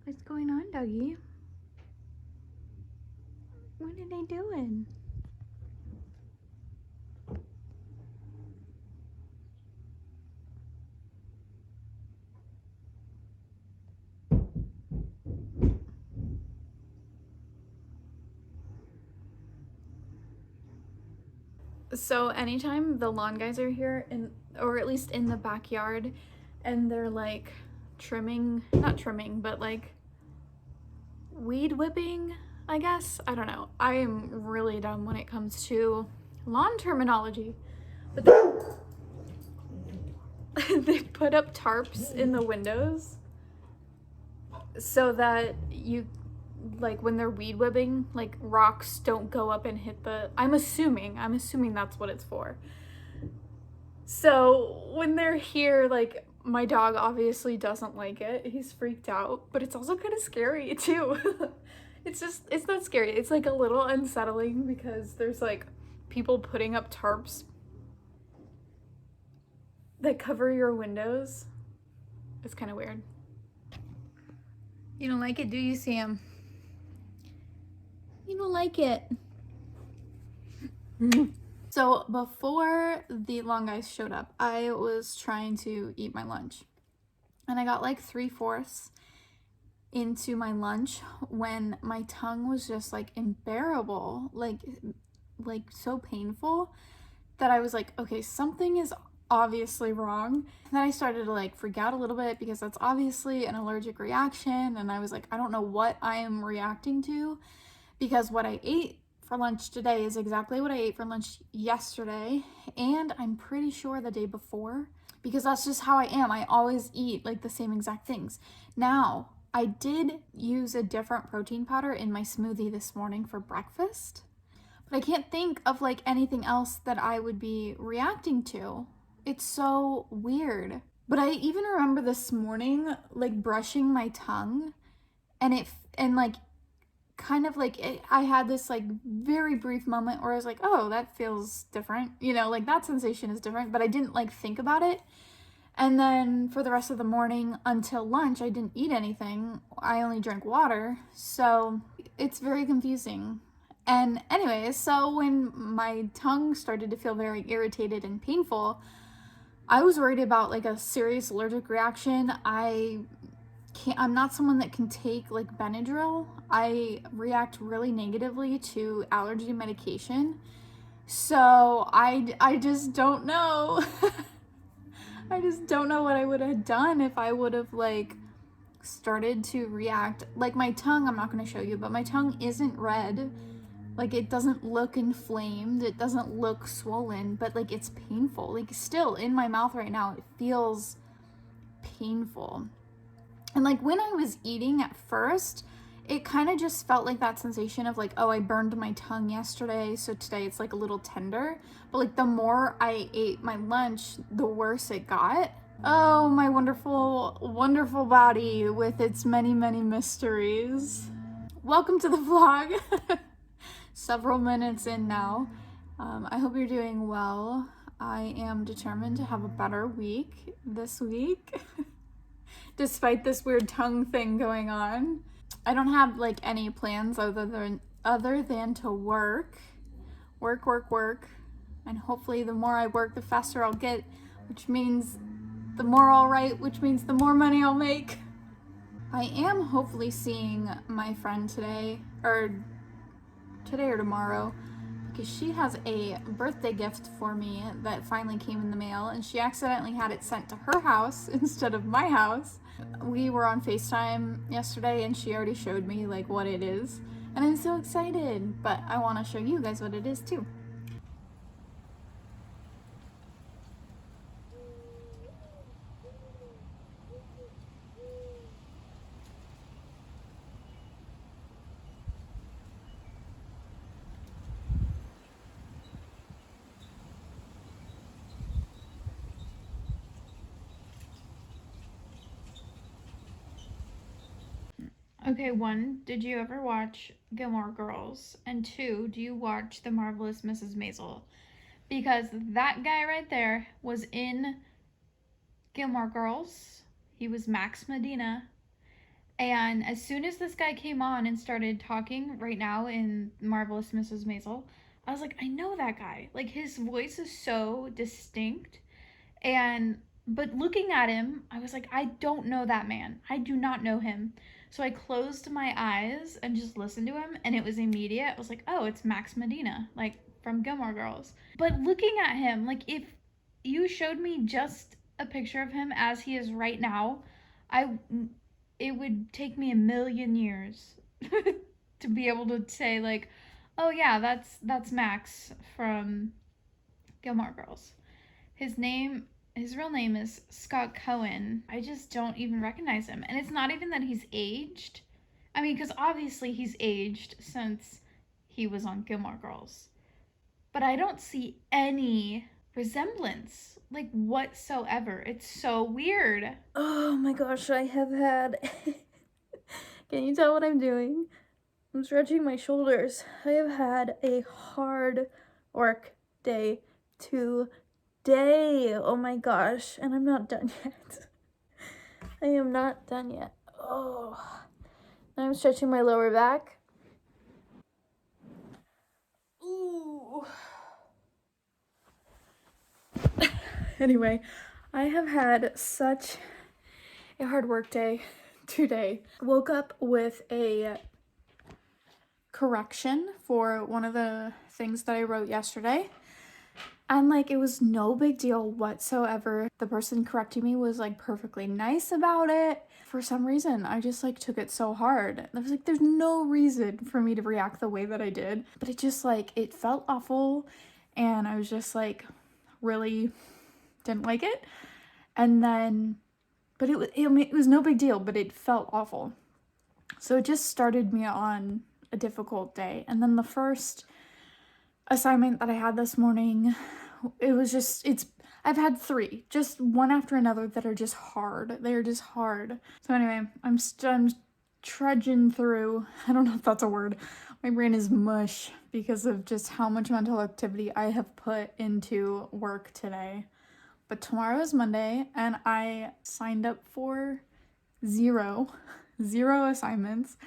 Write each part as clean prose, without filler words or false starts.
What's going on, doggy? What are they doing? So anytime the lawn guys are here, or at least in the backyard, and they're like not trimming, but like weed whipping, I guess. I don't know. I am really dumb when it comes to lawn terminology. But they put up tarps in the windows so that you, like, when they're weed whipping, like, rocks don't go up and hit the, I'm assuming that's what it's for. So when they're here, like, my dog obviously doesn't like it. He's freaked out, but it's also kind of scary too. It's not scary. It's like a little unsettling because there's like people putting up tarps that cover your windows. It's kind of weird. You don't like it, do you, Sam? You don't like it. So before the long guys showed up, I was trying to eat my lunch. And I got like 3/4 into my lunch when my tongue was just like unbearable, like so painful that I was like, okay, something is obviously wrong. And then I started to like freak out a little bit because that's obviously an allergic reaction. And I was like, I don't know what I am reacting to, because what I ate for lunch today is exactly what I ate for lunch yesterday, and I'm pretty sure the day before, because that's just how I am. I always eat like the same exact things. Now, I did use a different protein powder in my smoothie this morning for breakfast, but I can't think of like anything else that I would be reacting to. It's so weird. But I even remember this morning like brushing my tongue, and like kind of like I had this like very brief moment where I was like, oh, that feels different, like that sensation is different, but I didn't like think about it. And then for the rest of the morning until lunch, I didn't eat anything. I only drank water. So it's very confusing. And anyways, so when my tongue started to feel very irritated and painful, I was worried about like a serious allergic reaction. I'm not someone that can take like Benadryl. I react really negatively to allergy medication. So I just don't know. I just don't know what I would have done if I would have like started to react. Like my tongue, I'm not going to show you, but my tongue isn't red. Like it doesn't look inflamed. It doesn't look swollen, but like it's painful. Like still in my mouth right now, it feels painful. And like when I was eating at first, it kind of just felt like that sensation of like, oh, I burned my tongue yesterday, so today it's like a little tender. But like the more I ate my lunch, the worse it got. Oh, my wonderful, wonderful body with its many, many mysteries. Welcome to the vlog. Several minutes in now. I hope you're doing well. I am determined to have a better week this week. Despite this weird tongue thing going on. I don't have like any plans other than to work, and hopefully the more I work, the faster I'll get, which means the more I'll write, which means the more money I'll make. I am hopefully seeing my friend today or tomorrow, because she has a birthday gift for me that finally came in the mail, and she accidentally had it sent to her house instead of my house. We were on FaceTime yesterday and she already showed me like what it is, and I'm so excited, but I want to show you guys what it is too. Okay, 1, did you ever watch Gilmore Girls? And 2, do you watch The Marvelous Mrs. Maisel? Because that guy right there was in Gilmore Girls. He was Max Medina. And as soon as this guy came on and started talking right now in Marvelous Mrs. Maisel, I was like, I know that guy. Like, his voice is so distinct. And, but looking at him, I was like, I don't know that man. I do not know him. So I closed my eyes and just listened to him, and it was immediate. I was like, oh, it's Max Medina, like from Gilmore Girls. But looking at him, like, if you showed me just a picture of him as he is right now, I it would take me a million years to be able to say like, oh yeah, that's Max from Gilmore Girls. His name, his real name is Scott Cohen. I just don't even recognize him. And it's not even that he's aged. I mean, because obviously he's aged since he was on Gilmore Girls. But I don't see any resemblance, like whatsoever. It's so weird. Oh my gosh, I have had. Can you tell what I'm doing? I'm stretching my shoulders. I have had a hard work day today. Oh my gosh, and I'm not done yet. I am not done yet. Oh, I'm stretching my lower back. Ooh. Anyway, I have had such a hard work day today. Woke up with a correction for one of the things that I wrote yesterday. And like, it was no big deal whatsoever. The person correcting me was like perfectly nice about it. For some reason, I just like took it so hard. I was like, there's no reason for me to react the way that I did. But it just like, it felt awful. And I was just like, really didn't like it. And then, but it was no big deal, but it felt awful. So it just started me on a difficult day. And then the first assignment that I had this morning, I've had 3, just one after another, that are just hard. They're just hard. So anyway, I'm trudging through. I don't know if that's a word. My brain is mush because of just how much mental activity I have put into work today. But tomorrow is Monday, and I signed up for 0 assignments,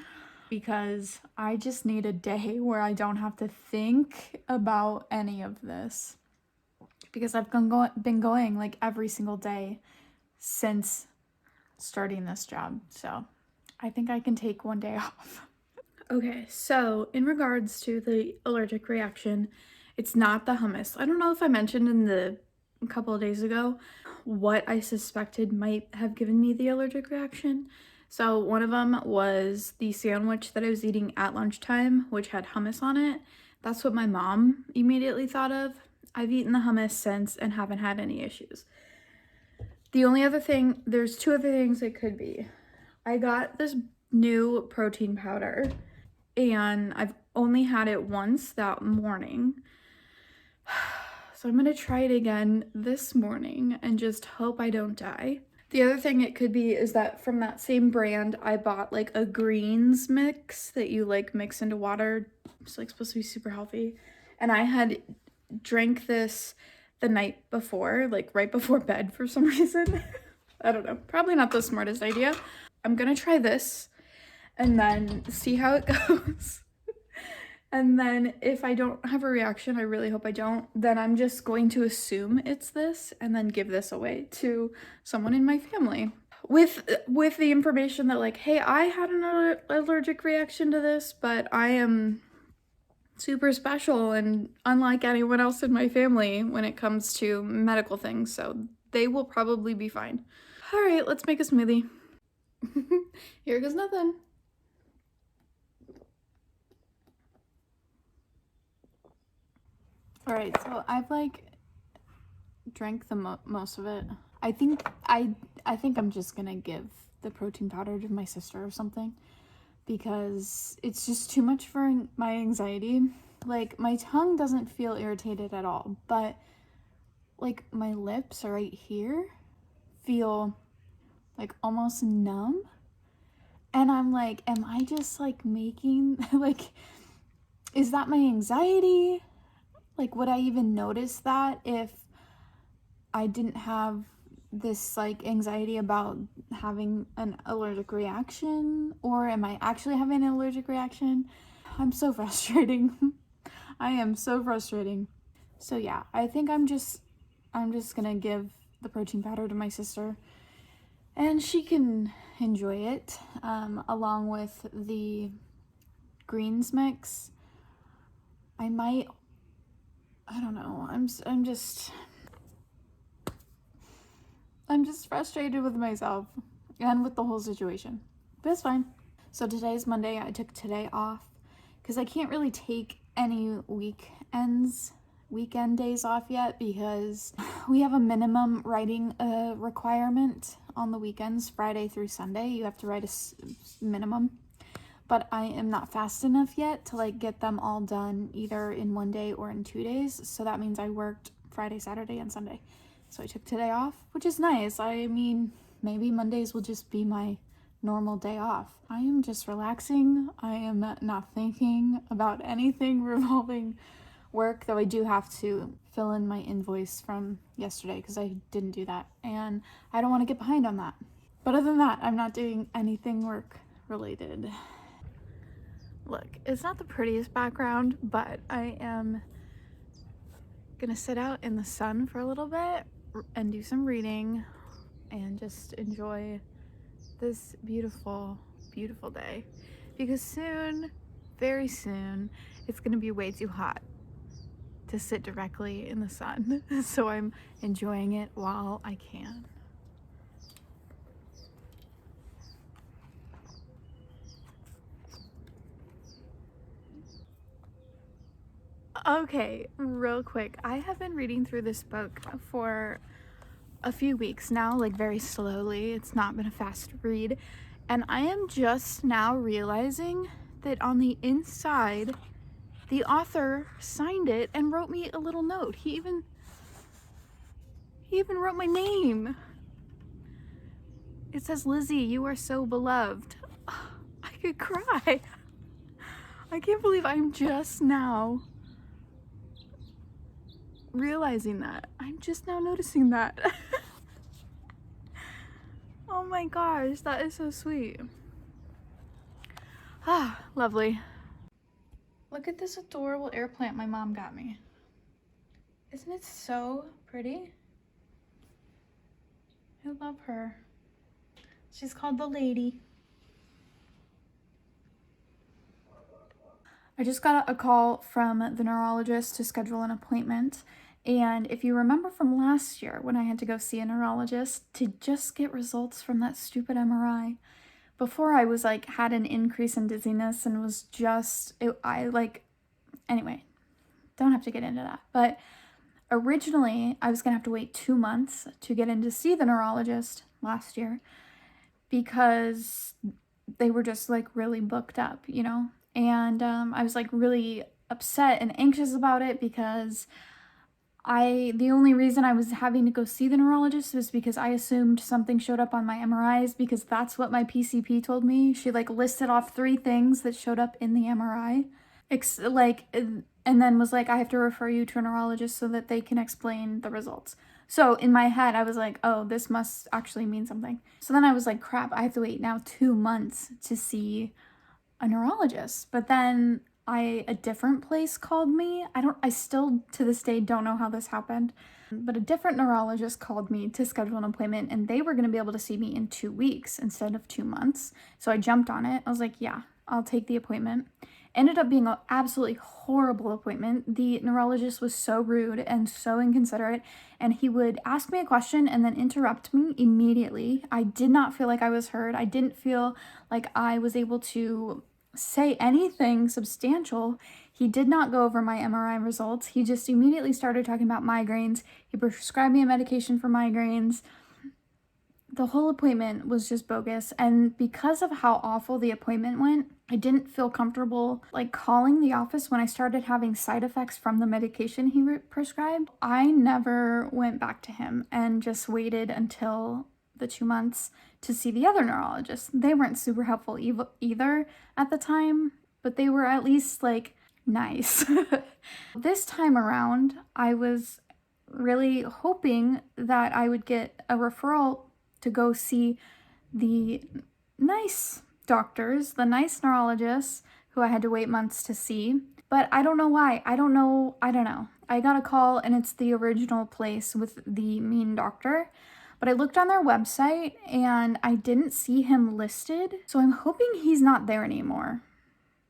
because I just need a day where I don't have to think about any of this. Because I've been going like every single day since starting this job. So I think I can take one day off. Okay, so in regards to the allergic reaction, it's not the hummus. I don't know if I mentioned in the a couple of days ago what I suspected might have given me the allergic reaction. So one of them was the sandwich that I was eating at lunchtime, which had hummus on it. That's what my mom immediately thought of. I've eaten the hummus since and haven't had any issues. The only other thing, there's 2 other things it could be. I got this new protein powder, and I've only had it once that morning. So I'm gonna try it again this morning and just hope I don't die. The other thing it could be is that from that same brand, I bought like a greens mix that you like mix into water. It's like supposed to be super healthy. And I had drank this the night before, like right before bed for some reason. I don't know, probably not the smartest idea. I'm gonna try this and then see how it goes. And then if I don't have a reaction, I really hope I don't, then I'm just going to assume it's this and then give this away to someone in my family. With the information that like, hey, I had an allergic reaction to this, but I am super special and unlike anyone else in my family when it comes to medical things, so they will probably be fine. All right, let's make a smoothie. Here goes nothing. All right, so I've like drank the most of it. I think I'm just gonna give the protein powder to my sister or something, because it's just too much for my anxiety. Like, my tongue doesn't feel irritated at all, but like my lips right here feel like almost numb. And I'm like, am I just like making like, is that my anxiety? Like, would I even notice that if I didn't have this like anxiety about having an allergic reaction, or am I actually having an allergic reaction? I'm so frustrating. I am so frustrating. So yeah, I think I'm just gonna give the protein powder to my sister and she can enjoy it, along with the greens mix. I don't know, I'm just frustrated with myself and with the whole situation, but it's fine. So today's Monday. I took today off because I can't really take any weekend days off yet, because we have a minimum writing requirement on the weekends. Friday through Sunday you have to write a minimum, but I am not fast enough yet to like get them all done either in one day or in 2 days. So that means I worked Friday, Saturday, and Sunday. So I took today off, which is nice. I mean, maybe Mondays will just be my normal day off. I am just relaxing. I am not thinking about anything revolving work, though I do have to fill in my invoice from yesterday because I didn't do that, and I don't want to get behind on that. But other than that, I'm not doing anything work related. Look, it's not the prettiest background, but I am gonna sit out in the sun for a little bit and do some reading and just enjoy this beautiful, beautiful day, because soon, very soon, it's gonna be way too hot to sit directly in the sun. So I'm enjoying it while I can. Okay, real quick, I have been reading through this book for a few weeks now, like very slowly. It's not been a fast read, and I am just now realizing that on the inside the author signed it and wrote me a little note. He even wrote my name. It says, "Lizzie, you are so beloved." I could cry. I can't believe I'm just now realizing that. I'm just now noticing that. Oh my gosh, that is so sweet. Ah, lovely. Look at this adorable air plant my mom got me. Isn't it so pretty? I love her. She's called the Lady. I just got a call from the neurologist to schedule an appointment. And if you remember from last year when I had to go see a neurologist to just get results from that stupid MRI, before I was like, had an increase in dizziness and was just, anyway, don't have to get into that. But originally I was gonna have to wait 2 months to get in to see the neurologist last year because they were just like really booked up, you know? And I was like really upset and anxious about it because the only reason I was having to go see the neurologist was because I assumed something showed up on my MRIs, because that's what my PCP told me. She like listed off 3 things that showed up in the MRI. And then was like, I have to refer you to a neurologist so that they can explain the results. So in my head, I was like, oh, this must actually mean something. So then I was like, crap, I have to wait now 2 months to see a neurologist. But then a different place called me. I still to this day don't know how this happened, but a different neurologist called me to schedule an appointment, and they were going to be able to see me in 2 weeks instead of 2 months. So I jumped on it. I was like, yeah, I'll take the appointment. Ended up being an absolutely horrible appointment. The neurologist was so rude and so inconsiderate, and he would ask me a question and then interrupt me immediately. I did not feel like I was heard. I didn't feel like I was able to say anything substantial. He did not go over my MRI results. He just immediately started talking about migraines. He prescribed me a medication for migraines. The whole appointment was just bogus, and because of how awful the appointment went, I didn't feel comfortable like calling the office when I started having side effects from the medication he prescribed. I never went back to him and just waited until the 2 months to see the other neurologist. They weren't super helpful either at the time, but they were at least like nice. This time around, I was really hoping that I would get a referral to go see the nice doctors, the nice neurologists who I had to wait months to see. But I don't know why. I don't know. I got a call and it's the original place with the mean doctor. But I looked on their website and I didn't see him listed. So I'm hoping he's not there anymore.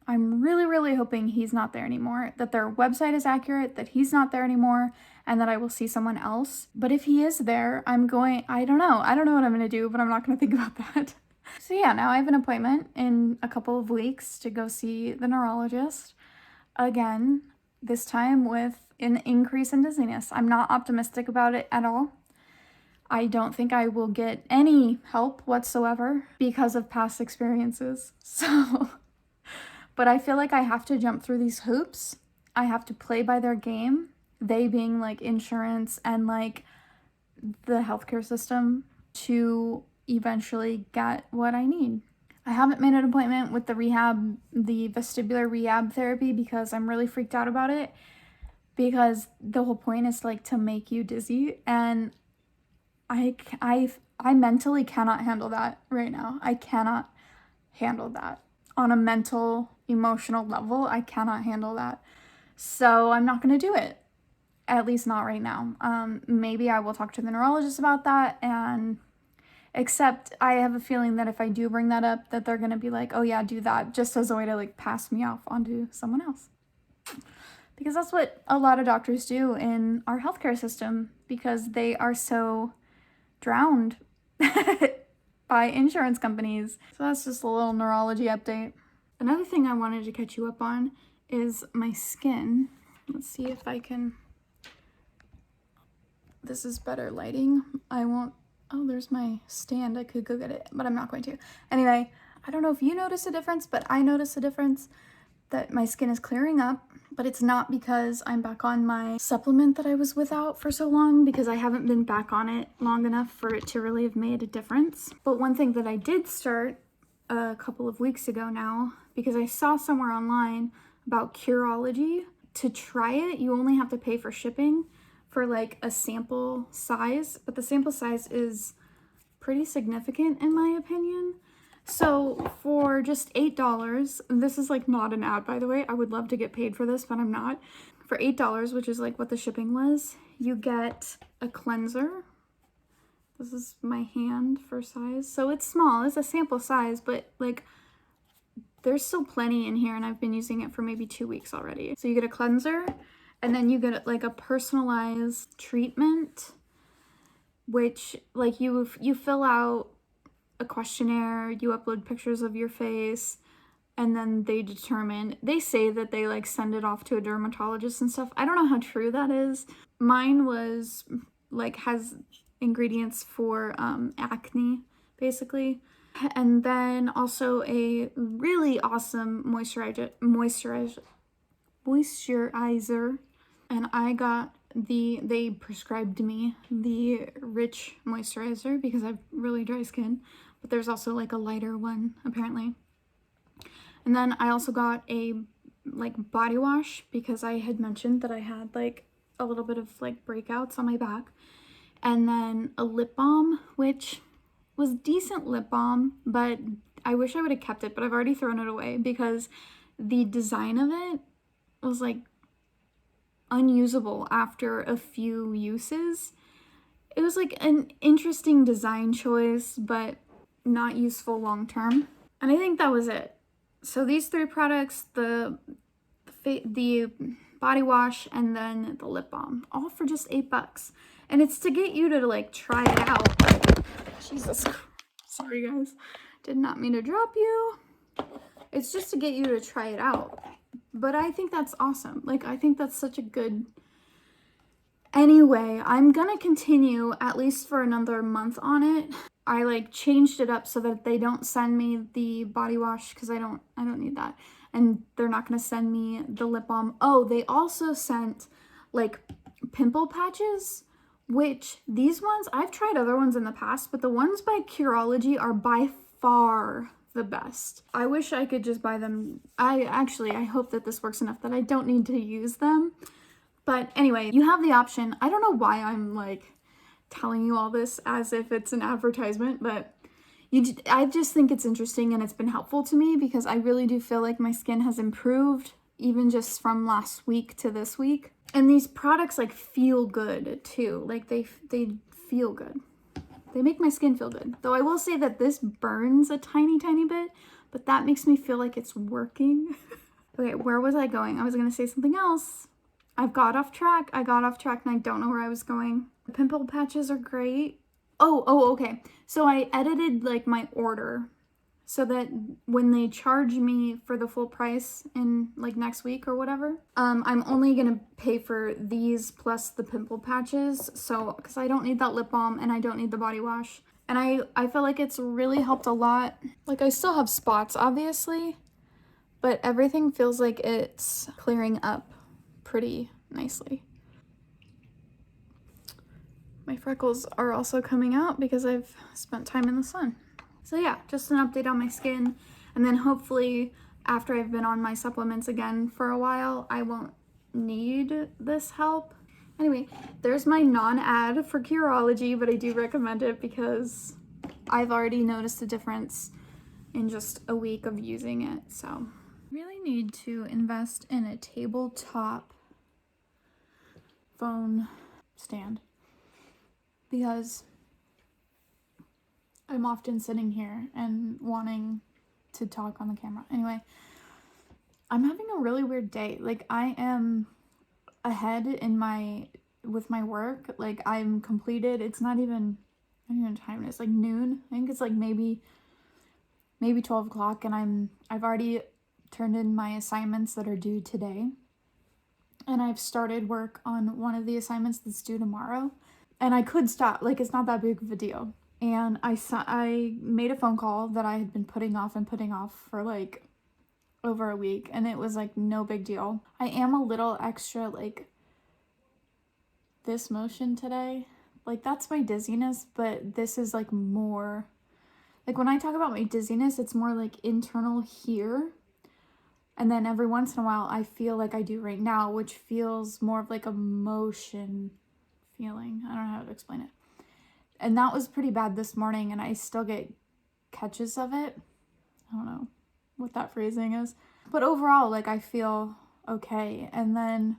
I'm really, really hoping he's not there anymore, that their website is accurate, that he's not there anymore, and that I will see someone else. But if he is there, I don't know. I don't know what I'm going to do, but I'm not going to think about that. So yeah, now I have an appointment in a couple of weeks to go see the neurologist again, this time with an increase in dizziness. I'm not optimistic about it at all. I don't think I will get any help whatsoever because of past experiences. So, but I feel like I have to jump through these hoops. I have to play by their game, they being like insurance and like the healthcare system, to eventually get what I need. I haven't made an appointment with the vestibular rehab therapy because I'm really freaked out about it, because the whole point is like to make you dizzy, and I mentally cannot handle that right now. I cannot handle that on a mental, emotional level. I cannot handle that. So I'm not going to do it. At least not right now. Maybe I will talk to the neurologist about that, and except I have a feeling that if I do bring that up, that they're going to be like, oh yeah, do that, just as a way to like pass me off onto someone else. Because that's what a lot of doctors do in our healthcare system, because they are so drowned by insurance companies. So that's just a little neurology update. Another thing I wanted to catch you up on is my skin. Let's see if I can... This is better lighting. I won't... Oh, there's my stand. I could go get it, but I'm not going to. Anyway, I don't know if you notice a difference, but I notice a difference that my skin is clearing up, but it's not because I'm back on my supplement that I was without for so long, because I haven't been back on it long enough for it to really have made a difference. But one thing that I did start a couple of weeks ago now, because I saw somewhere online about Curology, to try it, you only have to pay for shipping for like a sample size, but the sample size is pretty significant in my opinion. So for just $8, this is like not an ad, by the way. I would love to get paid for this, but I'm not. For $8, which is like what the shipping was, you get a cleanser. This is my hand for size. So it's small, it's a sample size, but like there's still plenty in here, and I've been using it for maybe 2 weeks already. So you get a cleanser, and then you get like a personalized treatment, which like you fill out a questionnaire, you upload pictures of your face, and then they say that they like send it off to a dermatologist and stuff. I don't know how true that is. Mine was like has ingredients for acne basically, and then also a really awesome moisturizer, and I got they prescribed me the rich moisturizer because I have really dry skin, but there's also like a lighter one apparently. And then I also got a like body wash because I had mentioned that I had like a little bit of like breakouts on my back, and then a lip balm, which was decent lip balm, but I wish I would have kept it, but I've already thrown it away because the design of it was like unusable after a few uses. It was like an interesting design choice, but not useful long term. And I think that was it. So these 3 products, the body wash and then the lip balm, all for just $8. And it's to get you to like try it out. Jesus, sorry guys, did not mean to drop you. It's just to get you to try it out. But I think that's awesome. Like, I think that's such a good... Anyway, I'm gonna continue at least for another month on it. I like changed it up so that they don't send me the body wash because I don't need that. And they're not gonna send me the lip balm. Oh, they also sent like pimple patches, which these ones, I've tried other ones in the past, but the ones by Curology are by far the best. I wish I could just buy them. I hope that this works enough that I don't need to use them, But anyway, you have the option. I don't know why I'm like telling you all this as if it's an advertisement, but I just think it's interesting and it's been helpful to me because I really do feel like my skin has improved even just from last week to this week. And these products like feel good too. Like they feel good. They make my skin feel good. Though I will say that this burns a tiny bit, but that makes me feel like it's working. Okay, where was I going? I was gonna say something else. I got off track and I don't know where I was going. The pimple patches are great. Oh, okay. So I edited like my order so that when they charge me for the full price in like next week or whatever, I'm only gonna pay for these plus the pimple patches. So, because I don't need that lip balm and I don't need the body wash. And I feel like it's really helped a lot. Like I still have spots, obviously, but everything feels like it's clearing up pretty nicely. My freckles are also coming out because I've spent time in the sun. So yeah, just an update on my skin. And then hopefully after I've been on my supplements again for a while, I won't need this help. Anyway, there's my non-ad for Curology, but I do recommend it because I've already noticed a difference in just a week of using it. So really need to invest in a tabletop phone stand because I'm often sitting here and wanting to talk on the camera. Anyway, I'm having a really weird day. Like I am ahead with my work. Like I'm completed. It's not even, I don't even know what time it is, like noon. I think it's like maybe 12 o'clock and I've already turned in my assignments that are due today. And I've started work on one of the assignments that's due tomorrow. And I could stop, like it's not that big of a deal. And I made a phone call that I had been putting off for like over a week, and it was like no big deal. I am a little extra like this motion today. Like that's my dizziness, but this is like more, like when I talk about my dizziness, it's more like internal here. And then every once in a while, I feel like I do right now, which feels more of like a motion feeling. I don't know how to explain it. And that was pretty bad this morning, and I still get catches of it. I don't know what that phrasing is. But overall, like, I feel okay. And then,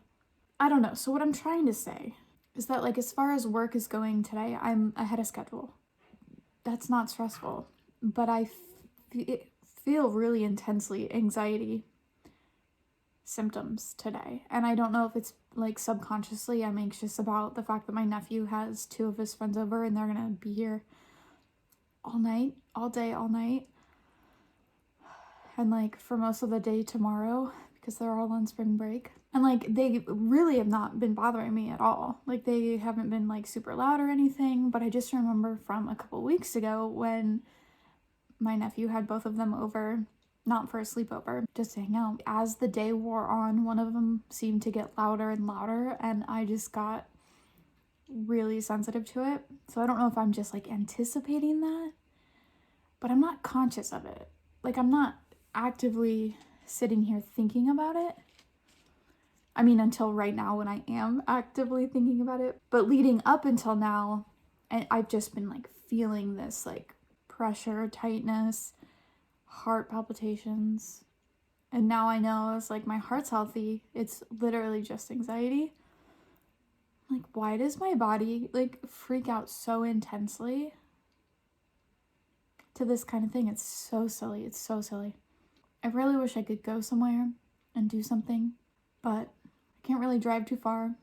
I don't know. So what I'm trying to say is that, like, as far as work is going today, I'm ahead of schedule. That's not stressful. But I feel really intensely anxiety symptoms today. And I don't know if it's like subconsciously I'm anxious about the fact that my nephew has 2 of his friends over and they're gonna be here all night, all day, all night. And like for most of the day tomorrow because they're all on spring break. And like they really have not been bothering me at all. Like they haven't been like super loud or anything, but I just remember from a couple weeks ago when my nephew had both of them over, not for a sleepover, just to hang out. As the day wore on, one of them seemed to get louder and louder, and I just got really sensitive to it. So I don't know if I'm just like anticipating that, but I'm not conscious of it. Like I'm not actively sitting here thinking about it. I mean, until right now when I am actively thinking about it. But leading up until now, and I've just been like feeling this like pressure, tightness, heart palpitations. And now I know it's like my heart's healthy. It's literally just anxiety. Like, why does my body like freak out so intensely to this kind of thing? It's so silly. It's so silly. I really wish I could go somewhere and do something, but I can't really drive too far.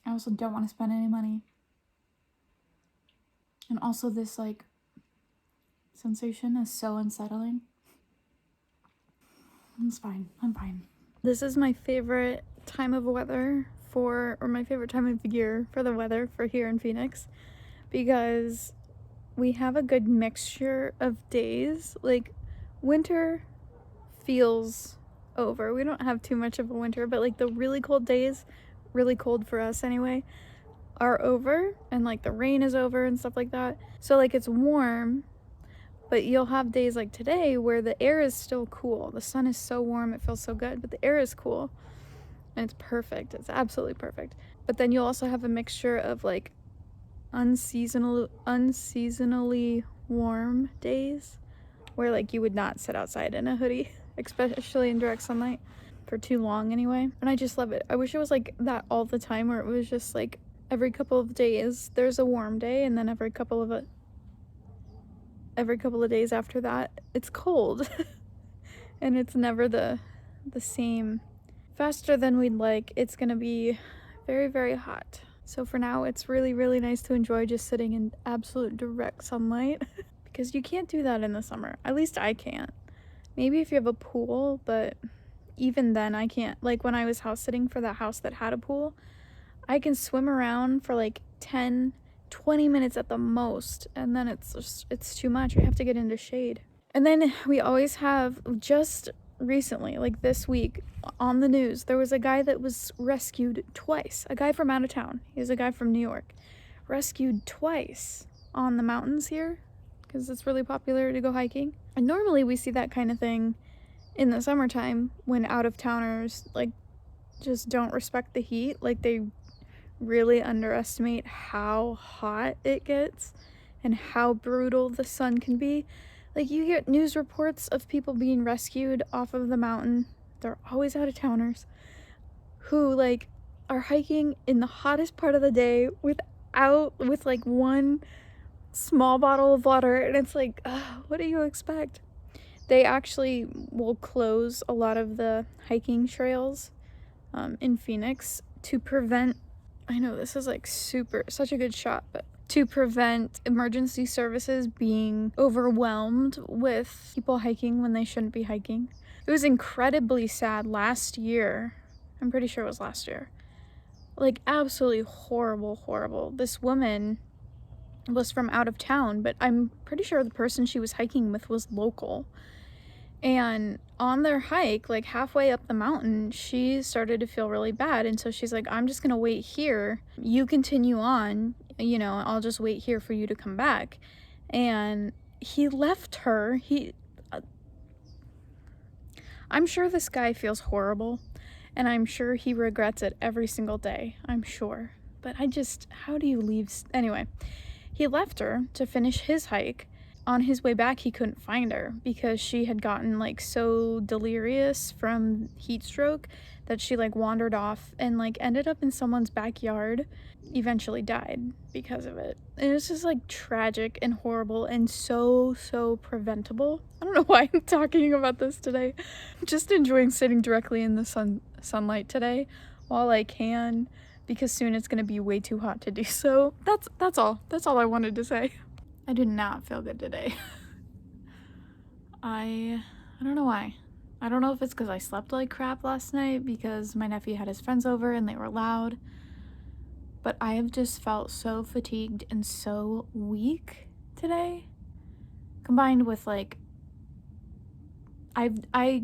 I also don't want to spend any money. And also this like sensation is so unsettling. It's fine. I'm fine. This is my favorite time of weather or my favorite time of year for the weather for here in Phoenix, because we have a good mixture of days. Like winter feels over. We don't have too much of a winter, but like the really cold days, really cold for us anyway, are over, and like the rain is over and stuff like that. So like it's warm, but you'll have days like today where the air is still cool. The sun is so warm, it feels so good, but the air is cool. and it's perfect. It's absolutely perfect. But then you'll also have a mixture of like unseasonally warm days where like you would not sit outside in a hoodie, especially in direct sunlight for too long anyway. And I just love it. I wish it was like that all the time, where it was just like every couple of days there's a warm day, and then every couple of days after that it's cold. And it's never the same. Faster than we'd like, it's gonna be very, very hot. So for now, it's really, really nice to enjoy just sitting in absolute direct sunlight because you can't do that in the summer. At least I can't. Maybe if you have a pool, but even then I can't. Like when I was house sitting for that house that had a pool, I can swim around for like 10, 20 minutes at the most, and then it's too much. I have to get into shade. And then we always have, just recently, like this week, on the news, there was a guy that was rescued twice. A guy from out of town. He was a guy from New York. Rescued twice on the mountains here, because it's really popular to go hiking. And normally we see that kind of thing in the summertime when out-of-towners, like, just don't respect the heat. Like, they really underestimate how hot it gets and how brutal the sun can be. Like, you get news reports of people being rescued off of the mountain. They're always out-of-towners who, like, are hiking in the hottest part of the day with like one small bottle of water, and it's like, what do you expect? They actually will close a lot of the hiking trails in Phoenix to prevent, I know this is like such a good shot, but to prevent emergency services being overwhelmed with people hiking when they shouldn't be hiking. It was incredibly sad last year. I'm pretty sure it was last year. Like, absolutely horrible, horrible. This woman was from out of town, but I'm pretty sure the person she was hiking with was local. And on their hike, like halfway up the mountain, she started to feel really bad. And so she's like, I'm just going to wait here. You continue on, you know, I'll just wait here for you to come back. And he left her. I'm sure this guy feels horrible. And I'm sure he regrets it every single day. I'm sure. But how do you leave? Anyway, he left her to finish his hike. On his way back, he couldn't find her because she had gotten like so delirious from heat stroke that she like wandered off and like ended up in someone's backyard, eventually died because of it. And it's just like tragic and horrible and so preventable. I don't know why I'm talking about this today. I'm just enjoying sitting directly in the sunlight today while I can, because soon it's gonna be way too hot to do so. That's all I wanted to say. I do not feel good today. I don't know why. I don't know if it's because I slept like crap last night because my nephew had his friends over and they were loud. But I have just felt so fatigued and so weak today. Combined with like, I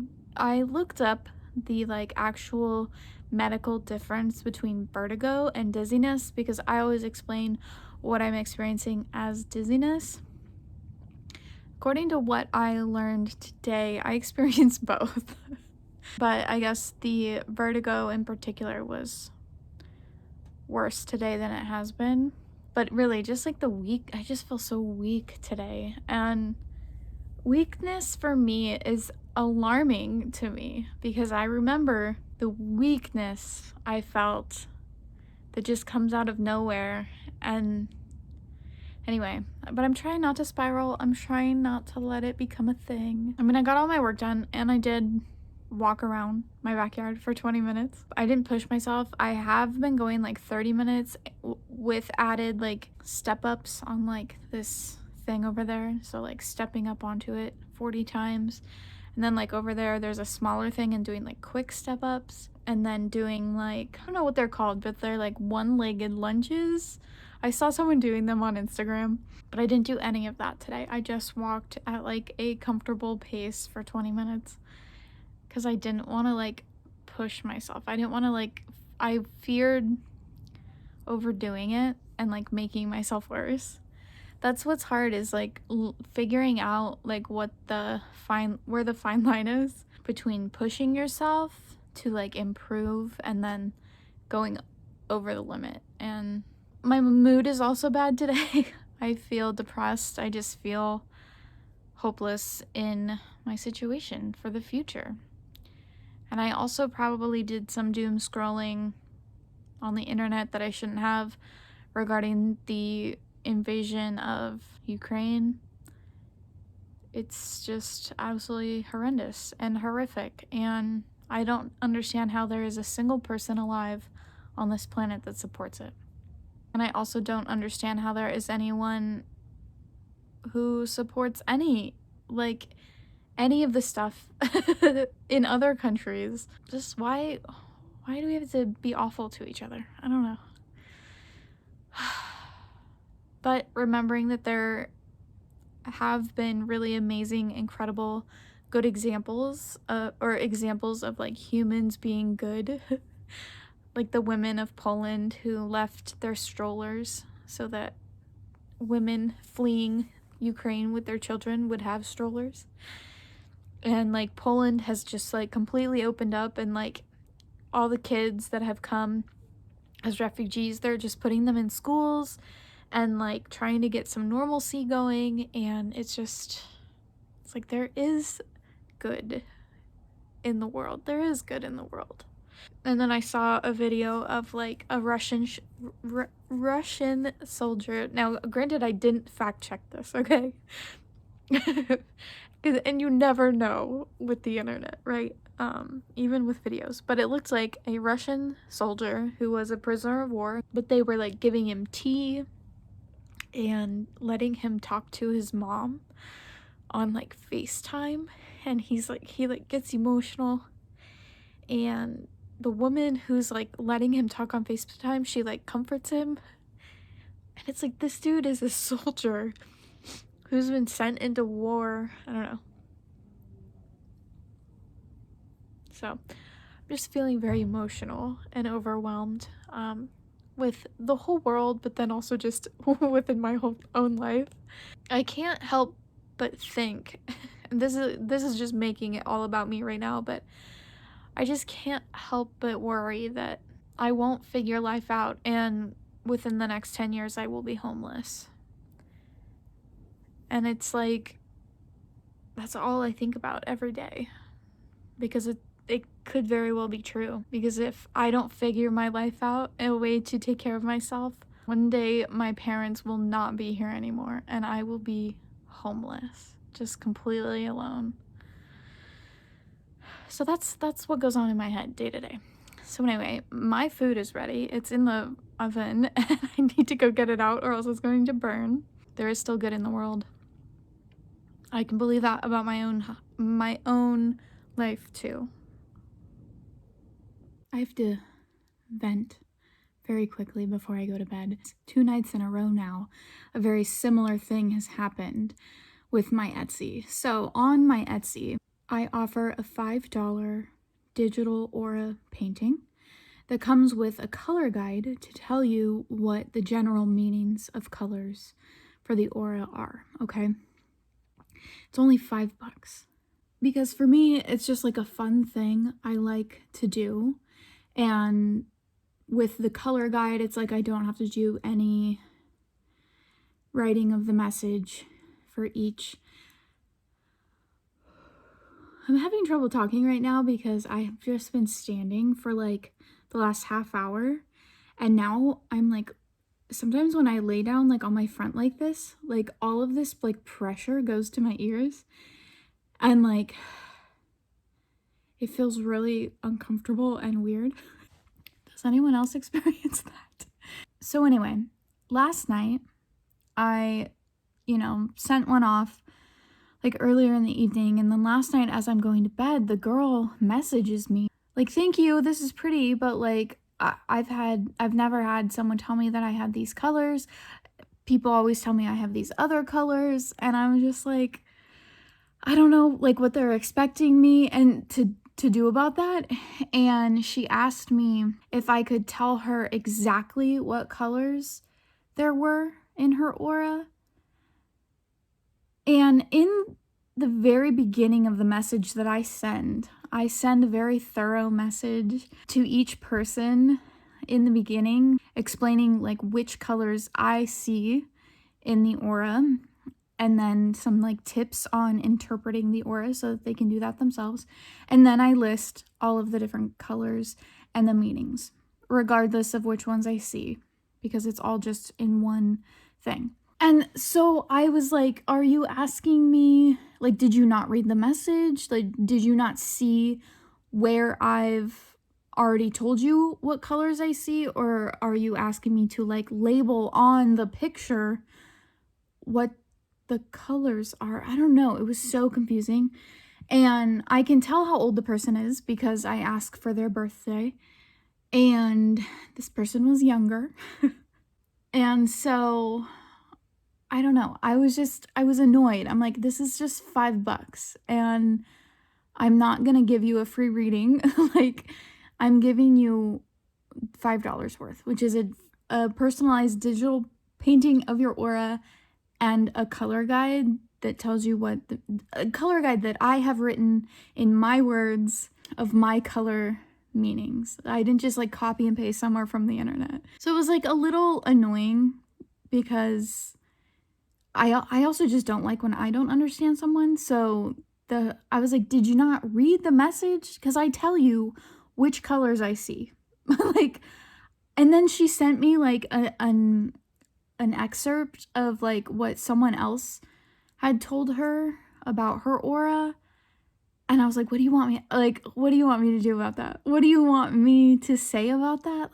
looked up the like actual medical difference between vertigo and dizziness, because I always explain what I'm experiencing as dizziness. According to what I learned today, I experienced both. But I guess the vertigo in particular was worse today than it has been. But really, just like I just feel so weak today. And weakness for me is alarming to me, because I remember the weakness I felt that just comes out of nowhere. And anyway, but I'm trying not to spiral. I'm trying not to let it become a thing. I mean, I got all my work done and I did walk around my backyard for 20 minutes. I didn't push myself. I have been going like 30 minutes with added like step ups on like this thing over there. So like stepping up onto it 40 times. And then like over there's a smaller thing and doing like quick step ups. And then doing like, I don't know what they're called, but they're like one-legged lunges. I saw someone doing them on Instagram, but I didn't do any of that today. I just walked at like a comfortable pace for 20 minutes because I didn't want to like push myself. I didn't want to like, I feared overdoing it and like making myself worse. That's what's hard, is like figuring out like where the fine line is between pushing yourself to like improve and then going over the limit. And my mood is also bad today. I feel depressed. I just feel hopeless in my situation for the future. And I also probably did some doom scrolling on the internet that I shouldn't have regarding the invasion of Ukraine. It's just absolutely horrendous and horrific, and I don't understand how there is a single person alive on this planet that supports it. And I also don't understand how there is anyone who supports any of the stuff in other countries. Just why do we have to be awful to each other? I don't know. But remembering that there have been really amazing, incredible, good examples, or examples of like humans being good. Like the women of Poland who left their strollers so that women fleeing Ukraine with their children would have strollers. And like Poland has just like completely opened up, and like all the kids that have come as refugees, they're just putting them in schools and like trying to get some normalcy going. And it's like there is good in the world. There is good in the world. And then I saw a video of like a Russian soldier. Now, granted, I didn't fact check this, okay? And you never know with the internet, right? Even with videos. But it looked like a Russian soldier who was a prisoner of war, but they were like giving him tea and letting him talk to his mom on like FaceTime. And he gets emotional, and the woman who's like letting him talk on FaceTime, she like comforts him. And it's like, this dude is a soldier who's been sent into war. I don't know. So I'm just feeling very emotional and overwhelmed with the whole world, but then also just within my own life. I can't help but think, and this is just making it all about me right now, but I just can't help but worry that I won't figure life out, and within the next 10 years I will be homeless. And it's like, that's all I think about every day, because it could very well be true. Because if I don't figure my life out in a way to take care of myself, one day my parents will not be here anymore, and I will be homeless, just completely alone. So that's what goes on in my head day to day. So anyway, my food is ready. It's in the oven, and I need to go get it out or else it's going to burn. There is still good in the world. I can believe that about my own life too. I have to vent very quickly before I go to bed. 2 nights in a row now, a very similar thing has happened with my Etsy. So on my Etsy, I offer a $5 digital aura painting that comes with a color guide to tell you what the general meanings of colors for the aura are, okay? It's only $5. Because for me, it's just like a fun thing I like to do. And with the color guide, it's like I don't have to do any writing of the message for each. I'm having trouble talking right now because I have just been standing for like the last half hour, and now I'm like, sometimes when I lay down like on my front like this, like all of this like pressure goes to my ears, and like it feels really uncomfortable and weird. Does anyone else experience that? So anyway, last night I, sent one off like earlier in the evening, and then last night as I'm going to bed, the girl messages me like, thank you, this is pretty, but like I've never had someone tell me that I had these colors. People always tell me I have these other colors, and I'm just like, I don't know like what they're expecting me and to do about that. And she asked me if I could tell her exactly what colors there were in her aura. And in the very beginning of the message that I send, I send a very thorough message to each person in the beginning, explaining like which colors I see in the aura, and then some like tips on interpreting the aura so that they can do that themselves. And then I list all of the different colors and the meanings, regardless of which ones I see, because it's all just in one thing. And so I was like, are you asking me, like, did you not read the message? Like, did you not see where I've already told you what colors I see? Or are you asking me to like label on the picture what the colors are? I don't know. It was so confusing. And I can tell how old the person is because I asked for their birthday. And this person was younger. And so I don't know. I was annoyed. I'm like, this is just $5 and I'm not going to give you a free reading. Like, I'm giving you $5 worth, which is a personalized digital painting of your aura and a color guide that tells you a color guide that I have written in my words of my color meanings. I didn't just like copy and paste somewhere from the internet. So it was like a little annoying because I also just don't like when I don't understand someone. So I was like, did you not read the message? Because I tell you which colors I see. Like, and then she sent me like an excerpt of like what someone else had told her about her aura. And I was like, what do you want me to do about that? What do you want me to say about that?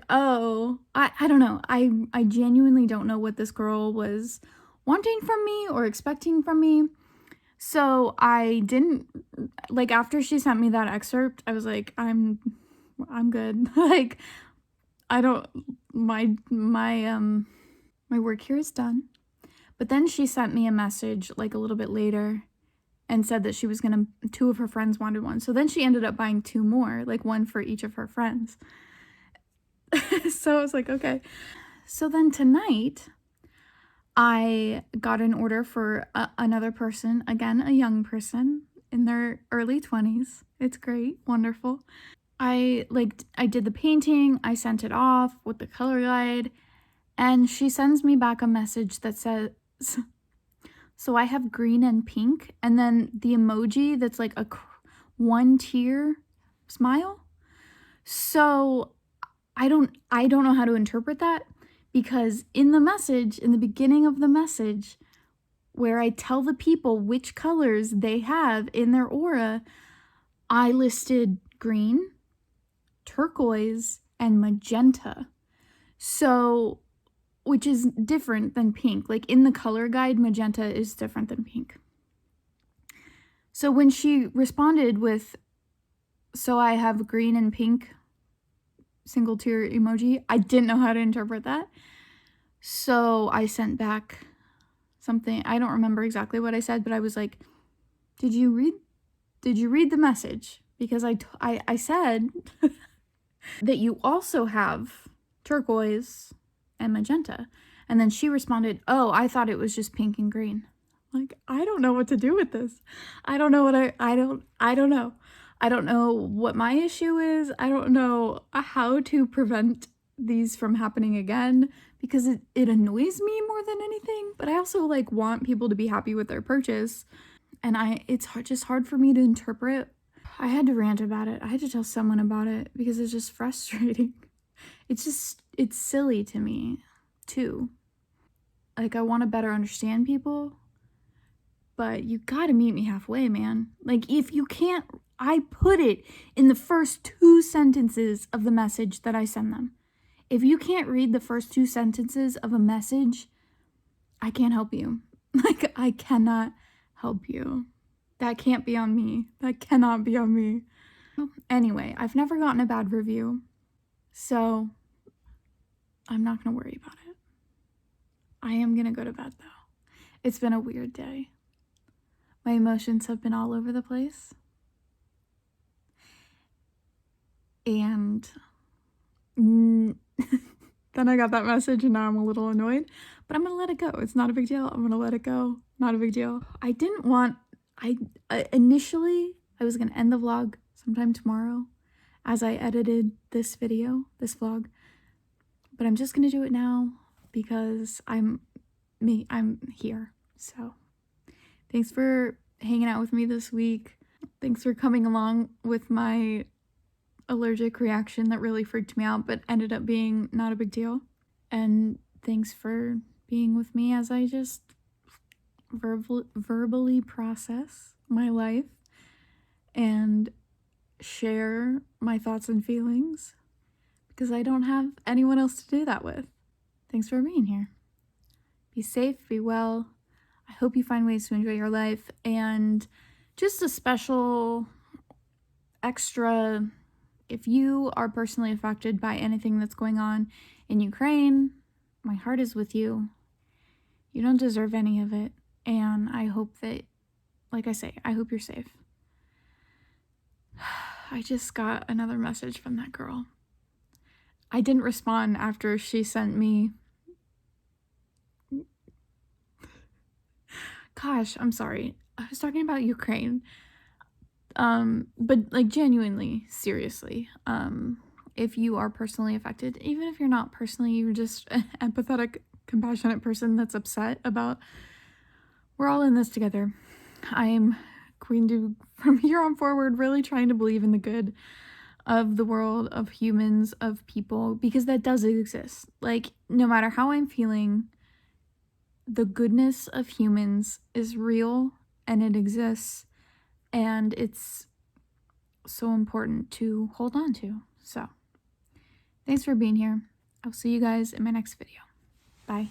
Oh, I don't know. I genuinely don't know what this girl was wanting from me or expecting from me. So I didn't, like, after she sent me that excerpt, I was like, I'm good. Like, I don't, my work here is done. But then she sent me a message like a little bit later and said that she was two of her friends wanted one. So then she ended up buying 2 more, like one for each of her friends. So I was like, okay. So then tonight, I got an order for another person, again, a young person in their early 20s. It's great, wonderful. I did the painting, I sent it off with the color guide, and she sends me back a message that says, so I have green and pink, and then the emoji that's like a 1 tear smile. So I don't know how to interpret that, because in the message, in the beginning of the message, where I tell the people which colors they have in their aura, I listed green, turquoise, and magenta. So, which is different than pink. Like in the color guide, magenta is different than pink. So when she responded with, so I have green and pink single tear emoji, I didn't know how to interpret that. So I sent back something. I don't remember exactly what I said, but I was like, did you read the message? Because I said that you also have turquoise and magenta. And then she responded, oh, I thought it was just pink and green. Like, I don't know what to do with this. I don't know what I don't know. I don't know what my issue is. I don't know how to prevent these from happening again, because it annoys me more than anything. But I also like want people to be happy with their purchase. And it's just hard for me to interpret. I had to rant about it. I had to tell someone about it because it's just frustrating. It's silly to me too. Like, I want to better understand people, but you gotta meet me halfway, man. Like, if you can't, I put it in the first 2 sentences of the message that I send them. If you can't read the first 2 sentences of a message, I can't help you. Like, I cannot help you. That can't be on me. That cannot be on me. Anyway, I've never gotten a bad review, so I'm not gonna worry about it. I am gonna go to bed though. It's been a weird day. My emotions have been all over the place. And then I got that message and now I'm a little annoyed, but I'm gonna let it go. It's not a big deal. I'm gonna let it go. Not a big deal. Initially I was gonna end the vlog sometime tomorrow as I edited this video, this vlog, but I'm just gonna do it now because I'm here. So thanks for hanging out with me this week. Thanks for coming along with my allergic reaction that really freaked me out but ended up being not a big deal. And thanks for being with me as I just verbally process my life and share my thoughts and feelings because I don't have anyone else to do that with. Thanks for being here. Be safe, be well. I hope you find ways to enjoy your life, and just a special extra, if you are personally affected by anything that's going on in Ukraine, my heart is with you. You don't deserve any of it, and I hope that, like I say, I hope you're safe. I just got another message from that girl. I didn't respond after she sent me. Gosh, I'm sorry. I was talking about Ukraine. But like genuinely, seriously, if you are personally affected, even if you're not personally, you're just an empathetic, compassionate person that's upset about, we're all in this together. I'm going to, from here on forward, really trying to believe in the good of the world, of humans, of people, because that does exist. Like, no matter how I'm feeling, the goodness of humans is real and it exists, and it's so important to hold on to. So thanks for being here. I'll see you guys in my next video. Bye.